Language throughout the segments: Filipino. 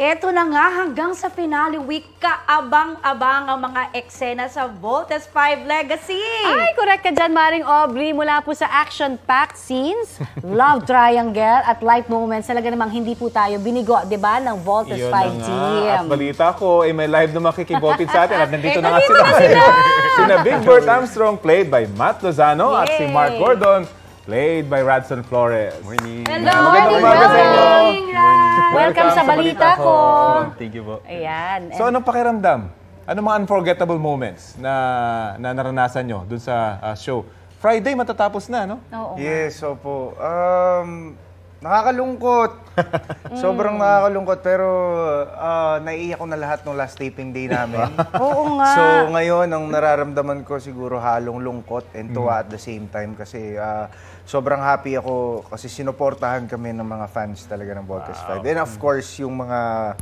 Eto na nga, hanggang sa finale week, kaabang-abang ang mga eksena sa Voltes 5 Legacy. Ay, correct ka dyan, Maring Aubrey. Mula po sa action-packed scenes, love triangle at life moments, talaga namang hindi po tayo binigo, di ba, ng Voltes 5 team. At balita ko, may live na makikibotid sa atin at nandito na nga sila. Sina Big Bert Armstrong, played by Matt Lozano, at si Mark Gordon, played by Radson Flores. Morning. Hello! Magandang umaga sa inyo. Welcome sa balita ko. Thank you po. Ayan. So anong pakiramdam? Anong mga unforgettable moments na naranasan nyo dun sa show? Friday matatapos na, no? Oo. Yes, opo. Nakakalungkot. Sobrang nakakalungkot pero naiiyak ko na lahat ng last taping day namin. Oo nga. So ngayon, ang nararamdaman ko siguro halong lungkot and tuwa at the same time kasi sobrang happy ako kasi sinuportahan kami ng mga fans talaga ng Voltes 5. And of course, yung mga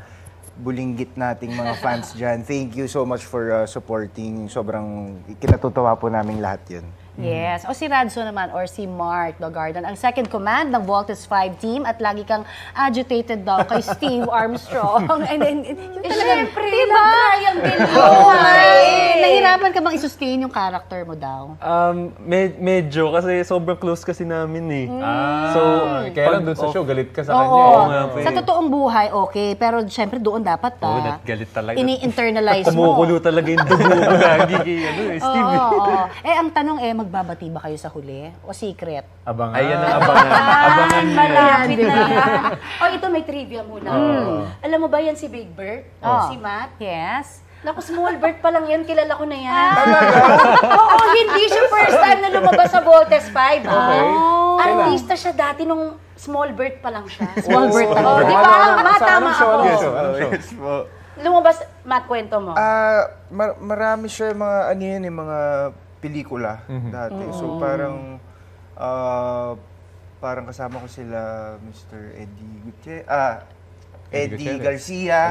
bulinggit nating mga fans dyan, thank you so much for supporting. Sobrang kinatutuwa po namin lahat yun. Yes. O si Radso naman or si Mark Dogardan, ang second command ng Voltes 5 team at lagi kang agitated daw kay Steve Armstrong. And then, Siyempre, diba? Nahirapan ka bang i-sustain yung character mo daw? Medyo kasi sobrang close kasi namin eh. So, kaya lang dun sa show, galit ka sa kanya. Oo. nga po Sa eh. totoong buhay, okay. Pero syempre doon dapat Oo, galit talaga. ini-internalize mo. Kumukulo talaga yung dugo ko lagi kay Steve. Oo. Eh, ang tanong magbabati ba kayo sa huli? O secret? Abangan. Ayan ang abangan. Abangan niyo. Malapit na yan. Ito may trivia muna. Alam mo ba yan si Big Bert? Si Matt? Yes. Naku, Small Bert pa lang yan. Kilala ko na yan. Oo, hindi siya first time na lumabas sa Voltes 5. Okay. Artista siya dati nung Small Bert pa lang siya. Small Bert pa lang. Di ba? Matama ako. Yes, po. Lumabas, Matt, kwento mo. Marami siya mga ano yun, mga pelikula dati. So parang kasama ko sila Mr. Eddie Garcia.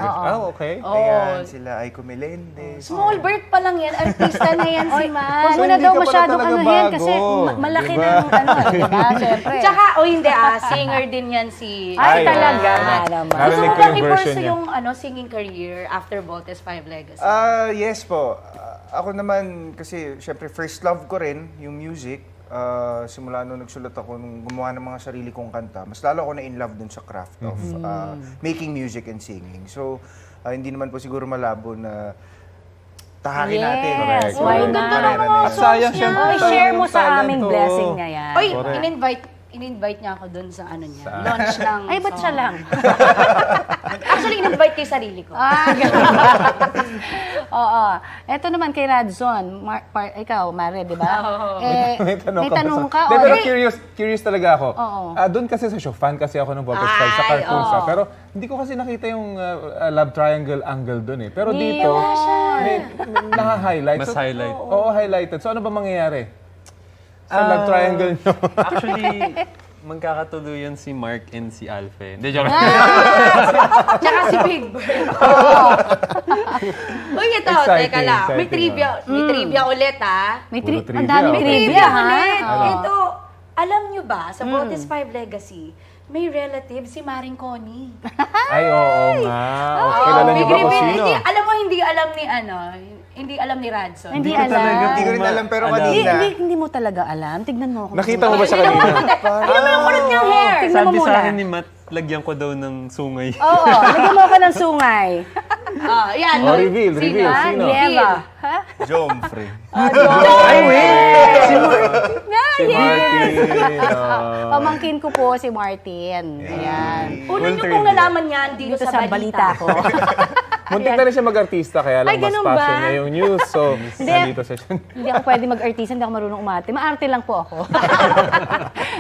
Okay. Ayan, sila Aiko Melendez. Small Bert pa lang yan. Artista na yan si Matt. Huwag mo So, na hindi daw ka pala masyadong talaga anuhin bago. kasi malaki Diba? ng diba? Siyempre. Tsaka, hindi singer din yan si... Ay, Ay, talaga oo. naman. Gusto Narinig mo ko bang yung version i-pursue niya. yung singing career after Voltes 5 Legacy? Yes po. Ako naman, kasi syempre first love ko rin, yung music. Simula nung nagsulat ako, nung gumawa ng mga sarili kong kanta, mas lalo ako na in love dun sa craft of making music and singing. So, hindi naman po siguro malabo na tahakin natin. Yes, why Ganda not? ng mga At sayang songs siyempre. niya. I-share mo Yung sa talent, aming oo. blessing niya yan. Oy, Correct. in-invite niya ako dun sa niya. Launch ng Ay, ba't siya song. lang? Actually, in-invite ko yung sarili ko. Ganun ba? Oo. Eto naman kay Radson. Ikaw, Mare, di ba? May tanong ka. Pero curious talaga ako. Oo. Doon kasi sa show, fan kasi ako ng Voltes 5 sa cartoons. Pero hindi ko kasi nakita yung love triangle angle doon eh. Pero dito, may naka-highlight. Mas highlight. Oo, highlighted. So ano ba mangyayari? Sa love triangle nyo? Actually, magkakatuluyan si Mark and si Alfe. Hindi, joke. Tsaka si Big Bird. Uy, ito, Exciting, teka lang. May exciting, trivia ulit, May Puro ang trivia, daming okay. trivia, ha? ulit. Ito, alam nyo ba, sa Voltes 5 Legacy, may relative si Maring Connie. Ay, oo nga. Kilala niyo ba kung sino? Hindi alam ni Radson. Hindi ko talaga alam. Hindi ko rin alam, pero Alam. kanina. Hindi mo talaga alam. Tignan mo ako. Nakita mo ba siya kanina? Alam mo yung kulot niyang hair. Tignan mo Sabi muna. sa akin ni Matt, lagyan ko daw ng sungay. Oo, lagyan mo ka ng sungay. Yan. Oh, reveal. Sino? Lieva. Ha? Jomfrey. Ay, wait! Si Martin. Pamangkin ko po si Martin. Ayan. Una niyo pong nalaman yan dito sa balita ko. Muntik na rin siya mag-artista, kaya lang Ay, mas ganun passion ba? niya yung news. So, nandito siya. Hindi ako pwede mag-artista, hindi ako marunong umarte. Maarte lang po ako.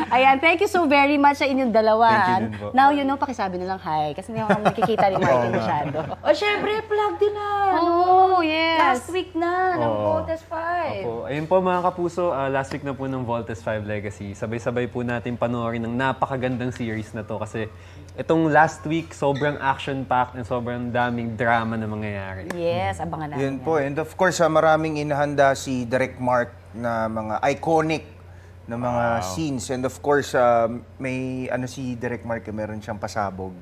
Ayan, thank you so very much sa inyong dalawa. Thank you din po. Now, napakisabi na lang hi. Kasi hindi ako nakikita ni Martin masyado. O, syempre, plug din na. Oh, yes. Last week na ng Voltes 5. Po. Ayun po mga kapuso, last week na po ng Voltes 5 Legacy. Sabay-sabay po natin panoorin ng napakagandang series na to kasi itong last week, sobrang action-packed and sobrang daming drama na mangyayari. Yes, abangan natin. Yun po. And of course, maraming inahanda si Direk Mark na mga iconic na mga scenes. And of course, may si Direk Mark, meron siyang pasabog.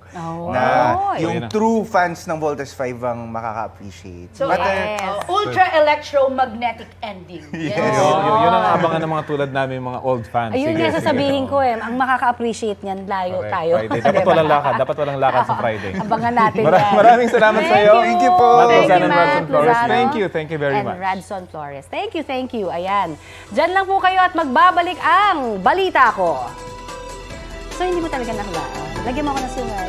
Na yung true fans ng Voltes 5 ang makaka-appreciate. So, But, ultra-electromagnetic ending. Yun ang abangan ng mga tulad namin, mga old fans. Ayun nga sasabihin ko ang makaka-appreciate niyan tayo. Friday. Dapat walang lakad. Dapat walang lakad sa Friday. Abangan natin yan. Maraming salamat sa iyo. Thank you po. Matt Thank you, Lozano and Matt Radson Flores. Lozano. Thank you very much. And Radson Flores. Thank you. Ayan. Diyan lang po kayo at magbabalik ang balita ko. So, hindi mo talaga nahulaan. Lagyan mo ako ng sungay.